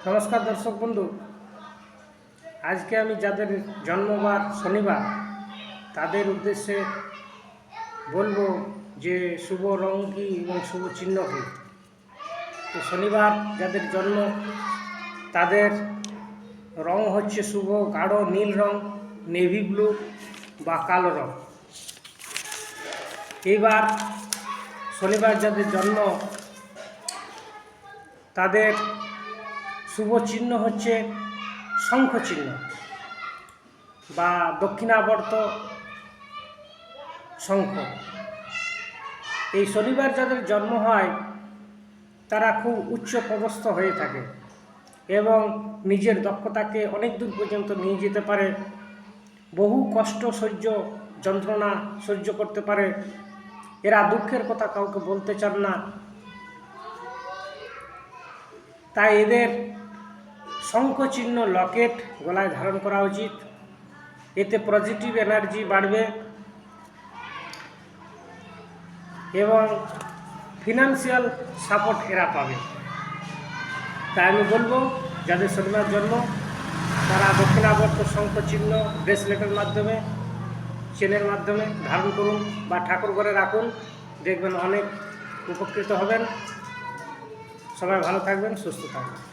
নমস্কার দর্শক বন্ধু, আজকে আমি যাদের জন্মবার শনিবার তাদের উদ্দেশ্যে বলবো যে শুভ রং কী এবং শুভ চিহ্ন কী। তো শনিবার যাদের জন্ম তাদের রং হচ্ছে শুভ গাঢ় নীল রং, নেভি ব্লু বা কালো রং। এইবার শনিবার যাদের জন্ম তাদের শুভ চিহ্ন হচ্ছে শঙ্খ চিহ্ন বা দক্ষিণাবর্ত শঙ্খ। এই শনিবার যাদের জন্ম হয় তারা খুব উচ্চ পদস্থ হয়ে থাকে এবং নিজের দক্ষতাকে অনেক দূর পর্যন্ত নিয়ে যেতে পারে, বহু কষ্ট সহ্য যন্ত্রণা সহ্য করতে পারে। এরা দুঃখের কথা কাউকে বলতে চান না, তাই এদের শঙ্খ চিহ্ন লকেট গলায় ধারণ করা উচিত। এতে পজিটিভ এনার্জি বাড়বে এবং ফিনান্সিয়াল সাপোর্ট এরা পাবে। তাই আমি বলবো যাদের শনিবার জন্ম তারা দক্ষিণাবর্ত শঙ্খ চিহ্ন ব্রেসলেটের মাধ্যমে, চেনের মাধ্যমে ধারণ করুন বা ঠাকুর ঘরে রাখুন, দেখবেন অনেক উপকৃত হবেন। সবাই ভালো থাকবেন, সুস্থ থাকবেন।